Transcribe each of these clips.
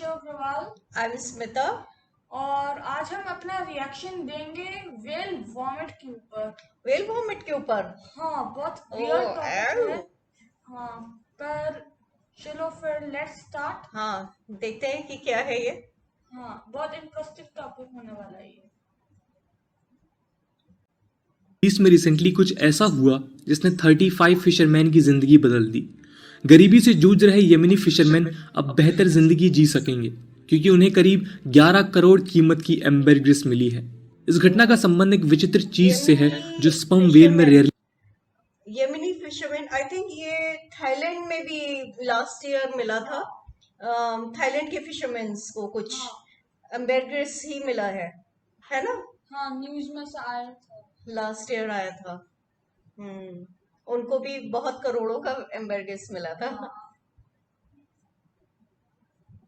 Shiv Praval I am Smita. और आज हम अपना रिएक्शन देंगे वेल वॉमिट के ऊपर। वेल वॉमिट के ऊपर? हाँ, बहुत वियर्ड टॉपिक है। एव। हाँ, पर चलो फिर लेट्स स्टार्ट। हाँ, देखते हैं कि क्या है ये। हाँ, बहुत इंटरेस्टिंग टॉपिक होने वाला है ये। में रिसेंटली कुछ ऐसा हुआ जिसने 35 फिशरमैन की जिंदगी बदल दी। गरीबी से जूझ रहे यमनी फिशरमैन अब बेहतर जिंदगी जी सकेंगे क्योंकि उन्हें करीब 11 करोड़ कीमत की एम्बरग्रिस मिली है। इस घटना का संबंध एक विचित्र चीज से है जो स्पर्म वेल में rarely. Yemeni fisherman, I think ये थाईलैंड में भी लास्ट ईयर मिला था। थाईलैंड के फिशरमैन को कुछ एम्बरग्रिस ही मिला है ना? हाँ, न्यूज में से आया था, लास्ट ईयर आया था। उनको भी बहुत करोड़ों का एम्बरग्रिस मिला था।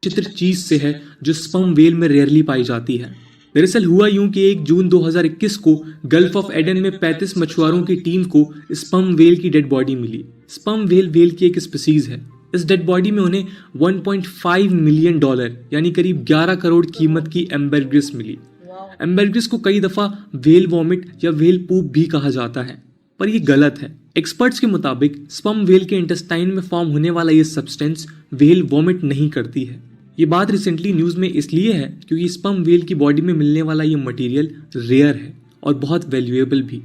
विचित्र चीज से है जो स्पर्म वेल में रेयरली पाई जाती है। दरअसल हुआ यूं कि 1 जून 2021 को गल्फ ऑफ एडन में 35 मछुआरों की टीम को स्पर्म वेल की डेड बॉडी मिली। स्पर्म वेल की एक स्पीसीज है। इस डेड बॉडी में उन्हें $1.5 मिलियन यानी करीब 11 करोड़ कीमत की एम्बरग्रिस मिली। एम्बरग्रिस को कई दफा वेल वॉमिट या वेल पूप भी कहा जाता है, पर यह गलत है। एक्सपर्ट्स के मुताबिक स्पर्म वेल के इंटेस्टाइन में फॉर्म होने वाला यह सब्सटेंस वेल वॉमिट नहीं करती है। ये बात रिसेंटली न्यूज में इसलिए है क्योंकि स्पर्म वेल की बॉडी में मिलने वाला ये मटेरियल रेयर है और बहुत वैल्यूएबल भी।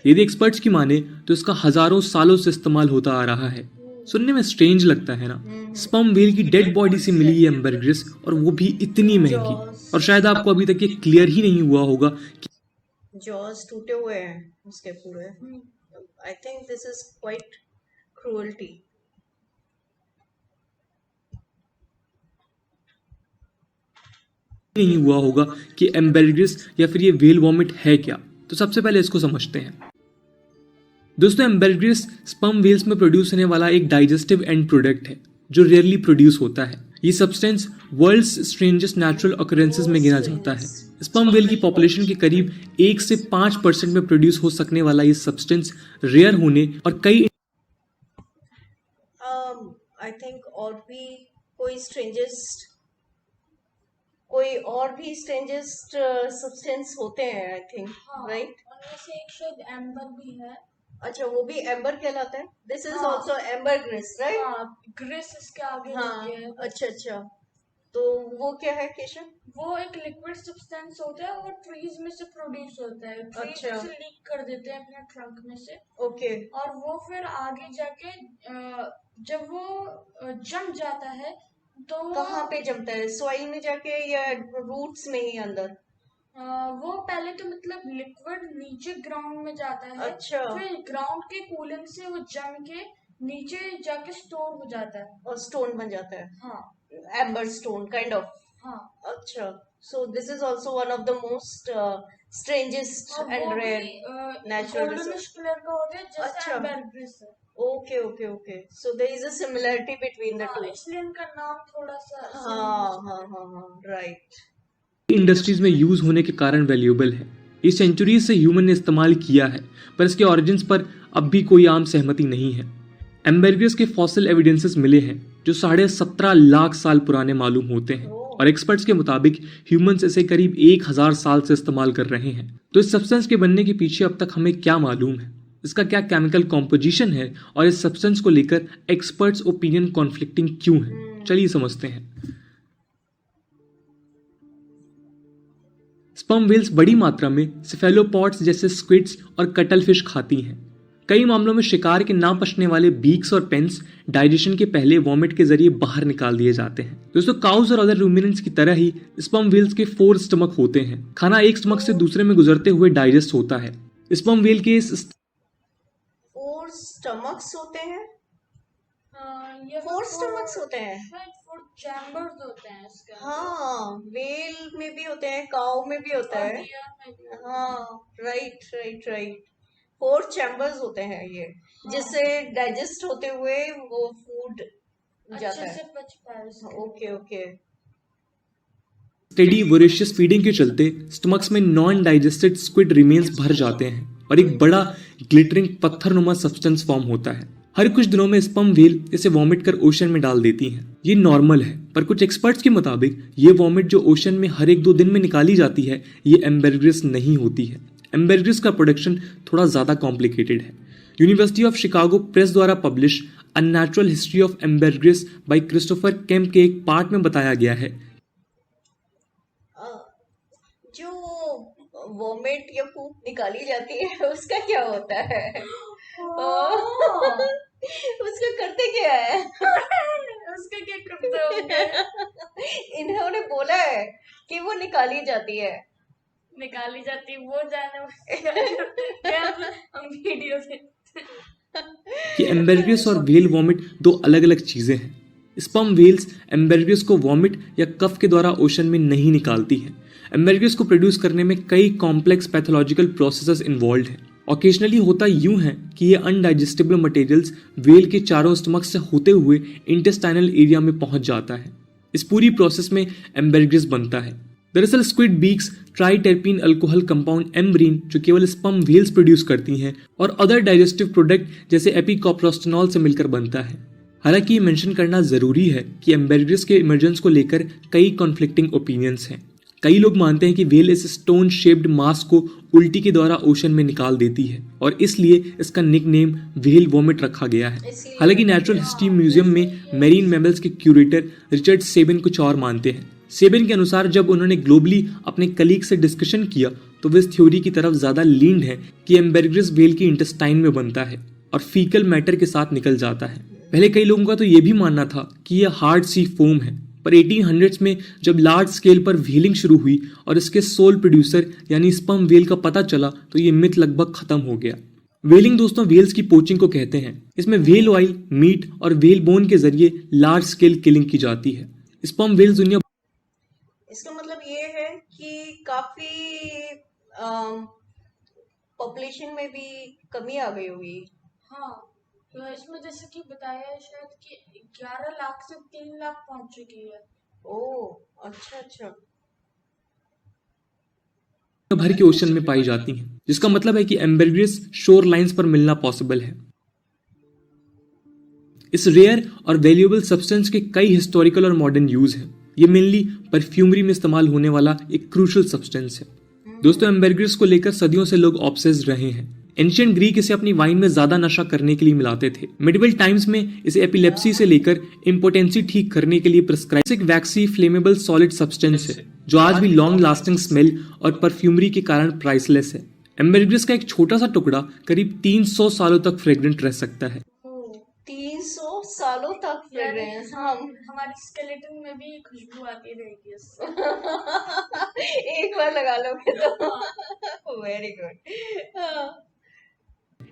यदि एक्सपर्ट्स की माने तो इसका हजारों सालों से इस्तेमाल होता आ रहा है। सुनने में स्ट्रेंज लगता है ना, स्पर्म वेल की डेड बॉडी से मिली ये एम्बरग्रिस और वो भी इतनी महंगी। और शायद आपको अभी तक ये क्लियर ही नहीं हुआ होगा कि जॉज टूटे हुए हैं उसके पूरे। I think this is quite cruelty. नहीं हुआ होगा कि एम्बरग्रिस या फिर ये वेल वॉमिट है क्या। तो सबसे पहले इसको समझते हैं। दोस्तों, एम्बरग्रिस स्पर्म वेल्स में प्रोड्यूस होने वाला एक डाइजेस्टिव एंड प्रोडक्ट है जो रेयरली प्रोड्यूस होता है। ये substance world's strangest natural occurrences में गिना जाता है। स्पर्म वेल की पॉपुलेशन के करीब 1 से 5% में प्रोड्यूस हो सकने वाला ये सब्सटेंस रेयर होने और कई आई थिंक और भी स्ट्रेंजेस्ट सब्सटेंस होते हैं, आई थिंक, राइट? उनमें से एक शायद एम्बर भी है। अच्छा, वो भी एम्बर कहलाता है। This is also ambergris, right? हाँ, ग्रिस इसके आगे हाँ, है। अच्छा। तो वो क्या है केशव? वो एक लिक्विड सब्सटेंस होता है और ट्रीज में से प्रोड्यूस होता है। ट्रीज से लीक कर देते हैं अपने ट्रंक में से। ओके। और वो फिर आगे जाके जब वो जम जाता है तो कहाँ पे जमता है? सॉइल में जाके या रूट्स में ही अंदर? वो पहले तो मतलब लिक्विड नीचे ग्राउंड में जाता है। अच्छा। फिर ग्राउंड के कूलिंग से वो जम के नीचे जाके स्टोर हो जाता है और स्टोन बन जाता है। हाँ, एम्बर स्टोन काइंड ऑफ। हाँ। अच्छा, so this is also one of the most strangest and rare natural goldenish colour का होता है जैसे एम्बरग्रिस है। Okay, so there is a similarity between the two, इसलिए इनका नाम थोड़ा सा हाँ, राइट। इंडस्ट्रीज में यूज होने के कारण वैल्यूएबल है। ये सेंचुरीज से ह्यूमन ने इस्तेमाल किया है, पर इसके ओरिजिन्स पर अब भी कोई आम सहमति नहीं है। एम्बरग्रिस के फॉसिल एविडेंसेस मिले हैं जो 17.5 लाख साल पुराने मालूम होते हैं और एक्सपर्ट्स के मुताबिक ह्यूमंस इसे करीब 1000 साल से इस्तेमाल कर रहे हैं। तो इस सब्सटेंस के बनने के पीछे अब तक हमें क्या मालूम है, इसका क्या केमिकल कॉम्पोजिशन है और इस सब्सटेंस को लेकर एक्सपर्ट्स ओपिनियन कॉन्फ्लिक्टिंग क्यों है, चलिए समझते हैं। स्पर्म वेल्स बड़ी मात्रा में सेफेलोपॉड्स जैसे स्क्विड्स और कटलफिश खाती हैं। कई मामलों में शिकार के ना पचने वाले बीक्स और पेन्स डाइजेशन के पहले वॉमिट के जरिए बाहर निकाल दिए जाते हैं। दोस्तों, काउज और अदर रूमिनेंट्स की तरह ही स्पर्म वेल्स के 4 स्टमक होते हैं। खाना एक स्टमक से दूसरे में गुजरते हुए डाइजेस्ट होता है। स्पर्म वेल के 4 स्टमक्स होते हैं। ये 4 स्टमक्स होते हैं। 4 चैम्बर्स होते हैं इसके। हाँ, वेल में भी होते हैं, काऊ में भी होता है। हाँ, राइट। 4 चैम्बर्स होते हैं ये, जिससे डाइजेस्ट होते हुए वो फूड जाता है। ओके। स्टेडी वोरेशियस फीडिंग के चलते स्टमक्स में नॉन डाइजेस्टेड स्क्विड रिमेन्स भर जाते हैं और एक बड़ा ग्लिटरिंग पत्थरनुमा सब्सटेंस फॉर्म होता है। हर कुछ दिनों में स्पर्म व्हेल इसे वॉमिट कर ओशन में डाल देती हैं। ये नॉर्मल है, पर कुछ एक्सपर्ट्स के मुताबिक ये वॉमिट जो ओशन में हर 1-2 दिन में निकाली जाती है, ये एम्बेरग्रिस नहीं होती है। एम्बेरग्रिस का प्रोडक्शन थोड़ा ज्यादा कॉम्प्लिकेटेड है। यूनिवर्सिटी ऑफ शिकागो प्रेस द्वारा publish a natural history of ambergris by Christopher Kemp के एक पार्ट में बताया गया है जो वॉमिट या पूप निकाली जाती है उसका क्या होता है? उसका करते क्या है? उसका क्या करते होंगे? इन्होंने बोला है कि वो निकाली जाती है। निकाली जाती है, वो जाने क्या हम वीडियो देखते कि एम्बेरग्रिस और व्हेल वॉमिट 2 अलग-अलग चीजें हैं। स्पर्म व्हेल्स एम्बेरग्रिस को वॉमिट या कफ के द्वारा ओशन में नहीं निकालती हैं। एम्बेरग्रिस को प्रोड्यूस करने में कई कॉम्प्लेक्स पैथोलॉजिकल प्रोसेसेस इन्वॉल्व हैं। ऑकेजनली होता यूं है कि ये अनडाइजेस्टेबल मटेरियल्स व्हेल के चारों स्टमक से होते हुए इंटेस्टाइनल एरिया में पहुंच जाता है। इस पूरी प्रोसेस में एम्बेरग्रिस बनता है। दरअसल squid beaks triterpene alcohol compound ambrein जो केवल स्पर्म व्हेल्स प्रोड्यूस करती हैं और अदर डाइजेस्टिव प्रोडक्ट जैसे एपिकोप्रोस्टेनॉल से मिलकर बनता है। हालांकि ये मेंशन करना जरूरी है कि एम्बेरग्रिस के इमर्जेंस को लेकर कई कॉन्फ्लिक्टिंग ओपिनियंस हैं। कई लोग मानते हैं कि व्हेल इस स्टोन शेप्ड मास को उल्टी के द्वारा ओशन में निकाल देती है और इसलिए इसका निकनेम व्हेल वॉमिट रखा गया है। हालांकि नेचुरल हिस्ट्री म्यूजियम में मैरीन मैमल्स के क्यूरेटर रिचर्ड सेबिन कुछ और मानते हैं। सेबिन के अनुसार जब उन्होंने ग्लोबली अपने कलीग से डिस्कशन किया तो वे इस थ्योरी की तरफ ज्यादा लीन्ड है कि एम्बेरग्रिस व्हेल की इंटेस्टाइन में बनता है और फीकल मैटर के साथ निकल जाता है। पहले कई लोगों का तो ये भी मानना था कि यह हार्ड सी फोम है, पर 1800s में जब लार्ज स्केल पर व्हेलिंग शुरू हुई और इसके सोल प्रोड्यूसर यानी स्पर्म व्हेल का पता चला तो ये मिथ लगभग खत्म हो गया। व्हेलिंग दोस्तों व्हेल्स की पोचिंग को कहते हैं। इसमें व्हेल ऑयल, मीट और व्हेल बोन के जरिए लार्ज स्केल किलिंग की जाती है। स्पर्म व्हेल्स दुनिया इसका मतलब ये है कि काफी पॉपुलेशन में भी कमी आ गई होगी। हाँ, तो इसमें जैसे कि बताया है शायद कि 11 लाख से 3 लाख पहुंच चुकी है। ओह अच्छा अच्छा। भर के ओशन में पाई जाती हैं, जिसका मतलब है कि एम्बेरग्रिस शोर लाइंस पर मिलना पॉसिबल है। इस रेयर और वैल्यूएबल सब्सटेंस के कई हिस्टोरिकल और मॉडर्न यूज हैं। ये मेनली परफ्यूमरी में इस्तेमाल होने वाला एक क्रूशल सब्सटेंस है। दोस्तों एम्बेरग्रिस को लेकर सदियों से लोग ऑब्सेस्ड रहे हैं। एंशिएंट ग्रीक इसे अपनी वाइन में ज्यादा नशा करने के लिए मिलाते थे। मिडिवल टाइम्स में इसे एपिलेप्सी से लेकर इम्पोटेंसी ठीक करने के लिए प्रिस्क्राइब वैक्सी फ्लेमेबल सॉलिड सब्सटेंस है जो आज भी लॉन्ग लास्टिंग स्मेल और परफ्यूमरी के कारण प्राइसलेस है। एम्बेरग्रिस का एक छोटा सा टुकड़ा करीब 300 सालों तक फ्रेग्रेंट रह सकता है। 300 सालों तक फ्रेग्रेंस। हमारी स्केलेटन में भी खुशबू आती रहेगी उससे। एक बार लगा लोगे तो वेरी गुड।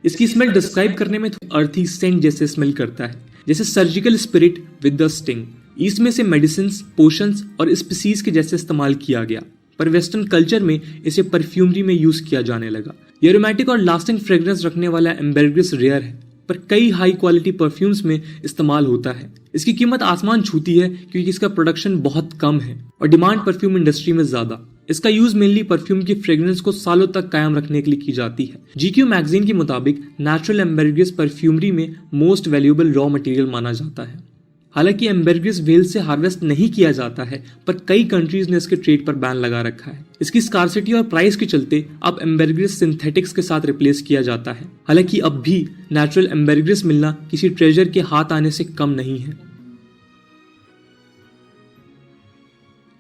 इसकी स्मेल डिस्क्राइब करने में अर्थी सेंट जैसे स्मेल करता है, जैसे surgical spirit with the sting. East में से मेडिसिन, पोशंस और स्पीसीज के जैसे इस्तेमाल किया गया, पर वेस्टर्न कल्चर में इसे परफ्यूमरी में यूज किया जाने लगा। ये एरोमेटिक और लास्टिंग फ्रेग्रेंस रखने वाला एम्बेरग्रिस रेयर है, पर कई हाई क्वालिटी परफ्यूम्स में इस्तेमाल होता है। इसकी कीमत आसमान छूती है क्योंकि इसका प्रोडक्शन बहुत कम है और डिमांड परफ्यूम इंडस्ट्री में ज्यादा। इसका यूज मेनली परफ्यूम की फ्रेग्रेंस को सालों तक कायम रखने के लिए की जाती है। GQ मैगजीन के मुताबिक नेचुरल एम्बेरग्रिस परफ्यूमरी में मोस्ट वैल्यूएबल रॉ मटेरियल माना जाता है। हालांकि एम्बेरग्रिस व्हेल से हार्वेस्ट नहीं किया जाता है, पर कई कंट्रीज ने इसके ट्रेड पर बैन लगा रखा है। इसकी स्कार्सिटी और प्राइस के चलते अब एम्बेरग्रिस सिंथेटिक्स के साथ रिप्लेस किया जाता है। हालांकि अब भी नेचुरल एम्बेरग्रिस मिलना किसी ट्रेजर के हाथ आने से कम नहीं है।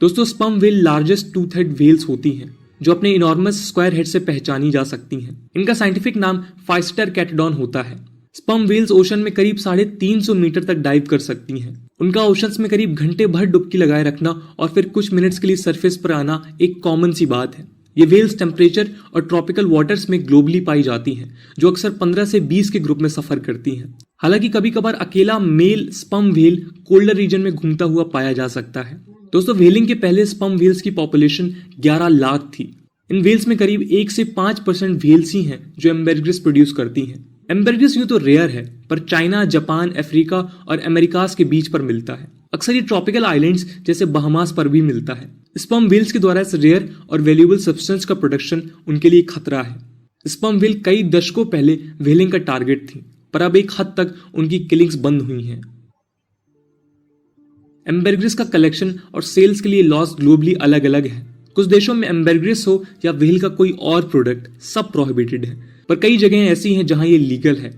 दोस्तों sperm whale largest tooth head whales होती हैं जो अपने इनॉर्मस स्क्वायर हेड से पहचानी जा सकती हैं। इनका साइंटिफिक नाम फाइस्टर कैटडॉन होता है। स्पर्म व्हेल्स ओशन में करीब 350 मीटर तक डाइव कर सकती हैं। उनका ओशंस में करीब घंटे भर डुबकी लगाए रखना और फिर कुछ मिनट्स के लिए सरफेस पर आना एक कॉमन सी बात है। ये व्हेल्स टेम्परेचर और ट्रॉपिकल वाटर्स में ग्लोबली पाई जाती हैं, जो अक्सर 15 से 20 के ग्रुप में सफर करती हैं। हालांकि कभी कभार अकेला male sperm whale colder region में घूमता हुआ पाया जा सकता है। दोस्तों व्हेलिंग के पहले स्पर्म व्हेल्स की पॉपुलेशन 11 लाख थी। इन व्हेल्स में करीब 1 से 5% व्हेल्स ही हैं जो एम्बेरग्रिस प्रोड्यूस करती हैं। एम्बेरग्रिस यूं तो रेयर है, पर चाइना, जापान, अफ्रीका और अमेरिकास के बीच पर मिलता है। अक्सर ये ट्रॉपिकल आइलैंड्स जैसे बहामास पर भी मिलता है। स्पर्म व्हेल्स के द्वारा इस रेयर और वैल्यूएबल सब्सटेंस का प्रोडक्शन उनके लिए खतरा है। स्पर्म व्हेल कई दशकों पहले व्हेलिंग का टारगेट थी, पर अब एक हद तक उनकी किलिंग्स बंद हुई हैं। एम्बरग्रिस का कलेक्शन और सेल्स के लिए लॉस ग्लोबली अलग अलग है। कुछ देशों में एम्बरग्रिस हो या व्हेल का कोई और प्रोडक्ट, सब प्रोहिबिटेड है, पर कई जगह ऐसी हैं जहां ये लीगल है।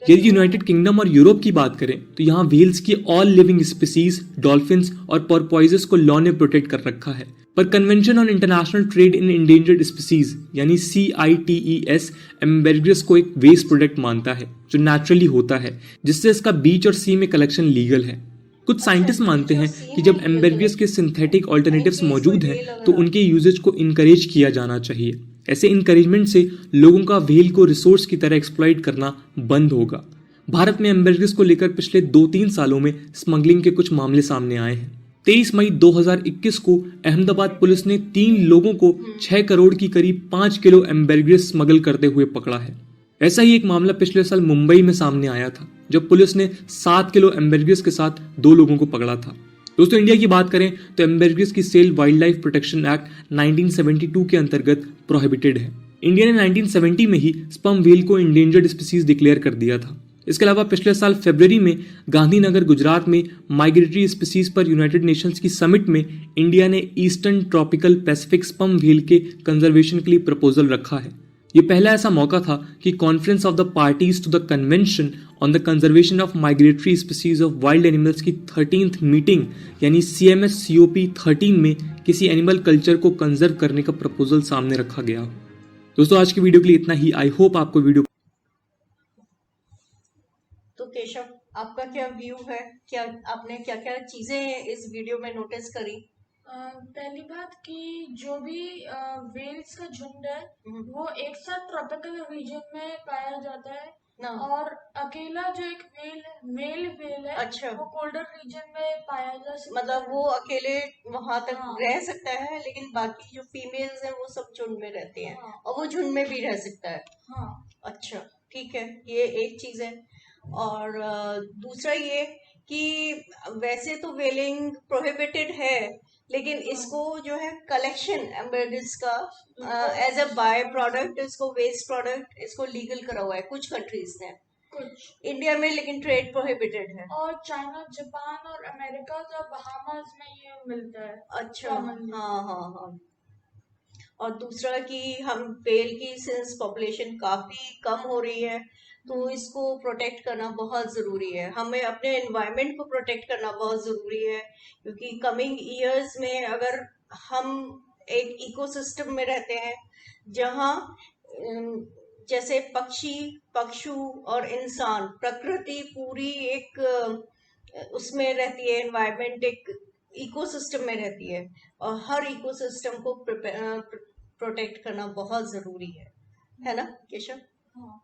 यदि यूनाइटेड किंगडम और यूरोप की बात करें तो यहाँ व्हेल्स की ऑल लिविंग स्पीसीज, डॉल्फिन्स और पोर्पोइजेस को लॉ ने प्रोटेक्ट कर रखा है। पर convention on international trade in endangered species यानी CITES एम्बरग्रिस को एक वेस्ट प्रोडक्ट मानता है जो नेचुरली होता है, जिससे इसका बीच और सी में कलेक्शन लीगल है। कुछ साइंटिस्ट मानते हैं कि जब एम्बरग्रिस के सिंथेटिक ऑल्टरनेटिव्स मौजूद हैं तो उनके यूजेज को इनकरेज किया जाना चाहिए। ऐसे इनकरेजमेंट से लोगों का व्हेल को रिसोर्स की तरह एक्सप्लॉइट करना बंद होगा। भारत में एम्बरग्रिस को लेकर पिछले 2-3 सालों में स्मगलिंग के कुछ मामले सामने आए हैं। 23 मई 2021 को अहमदाबाद पुलिस ने 3 लोगों को 6 करोड़ की करीब 5 किलो एम्बरग्रिस स्मगल करते हुए पकड़ा है। ऐसा ही एक मामला पिछले साल मुंबई में सामने आया था, जब पुलिस ने 7 किलो एम्बरग्रिस के साथ 2 लोगों को पकड़ा था। दोस्तों, इंडिया की बात करें तो एम्बरग्रिस की sale wildlife protection act 1972 के अंतर्गत प्रोहिबिटेड है। इंडिया ने 1970 में ही स्पर्म व्हेल को इंडेंजर्ड स्पीसीज डिक्लेयर कर दिया था। इसके अलावा पिछले साल फरवरी में गांधीनगर गुजरात में माइग्रेटरी स्पीसीज पर यूनाइटेड नेशंस की समिट में इंडिया ने eastern tropical Pacific sperm whale के कंजर्वेशन के लिए प्रपोजल रखा है। ये पहला ऐसा मौका था कि conference of the parties to the convention on the conservation of migratory species of wild animals की 13th मीटिंग यानी CMS-COP 13 में किसी एनिमल कल्चर को कंजर्व करने का प्रपोजल सामने रखा गया। दोस्तों, आज की वीडियो के लिए इतना ही। आई होप आपको वीडियो तो केशव, आपका क्या व्यू है? क्या आपने क्या क्या चीजें इस वीडियो में नोटिस करी? पहली बात कि जो भी व्हेल्स का झुंड है वो एक साथ ट्रॉपिकल रीजन में पाया जाता है ना। और अकेला जो एक व्हेल है, मेल व्हेल है, अच्छा, वो कोल्डर रीजन में पाया जा सकता मतलब है। वो अकेले वहां तक हाँ। रह सकता है, लेकिन बाकी जो फीमेल्स हैं वो सब झुंड में रहते हैं। हाँ। और वो झुंड में भी रह सकता है। हाँ। अच्छा, ठीक है, ये एक चीज है। और दूसरा ये कि वैसे तो वेलिंग प्रोहिबिटेड है, लेकिन इसको जो है कलेक्शन एम्बरग्रिस का एज अ बाय प्रोडक्ट, इसको वेस्ट प्रोडक्ट, इसको लीगल करा हुआ है कुछ कंट्रीज ने, कुछ इंडिया में लेकिन ट्रेड प्रोहिबिटेड है। और चाइना, जापान और अमेरिका का बहामास में ये मिलता है। अच्छा, commonly। हाँ हाँ हाँ। और दूसरा कि हम व्हेल की सिंस पॉपुलेशन काफी कम हो रही है, तो इसको प्रोटेक्ट करना बहुत जरूरी है। हमें अपने एनवायरनमेंट को प्रोटेक्ट करना बहुत जरूरी है, क्योंकि कमिंग ईयर्स में अगर हम एक इकोसिस्टम में रहते हैं जहाँ जैसे पक्षी, पशु और इंसान, प्रकृति पूरी एक उसमें रहती है, एनवायरनमेंट एक इकोसिस्टम में रहती है, और हर इकोसिस्टम को प्रोटेक्ट करना बहुत जरूरी है ना केशव? हाँ।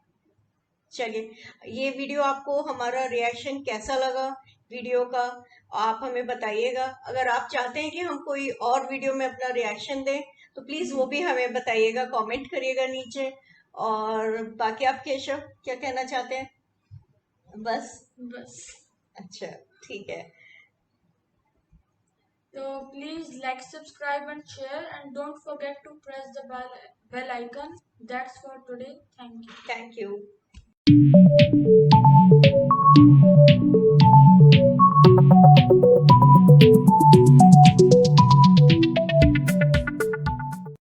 चलिए, ये वीडियो आपको हमारा रिएक्शन कैसा लगा वीडियो का, आप हमें बताइएगा। अगर आप चाहते हैं कि हम कोई और वीडियो में अपना रिएक्शन दें तो प्लीज वो भी हमें बताइएगा, कमेंट करिएगा नीचे। और बाकी आप केशव क्या कहना चाहते हैं? बस। अच्छा, ठीक है। So please like, subscribe and share, and don't forget to press the bell icon. That's for today. Thank you. Thank you.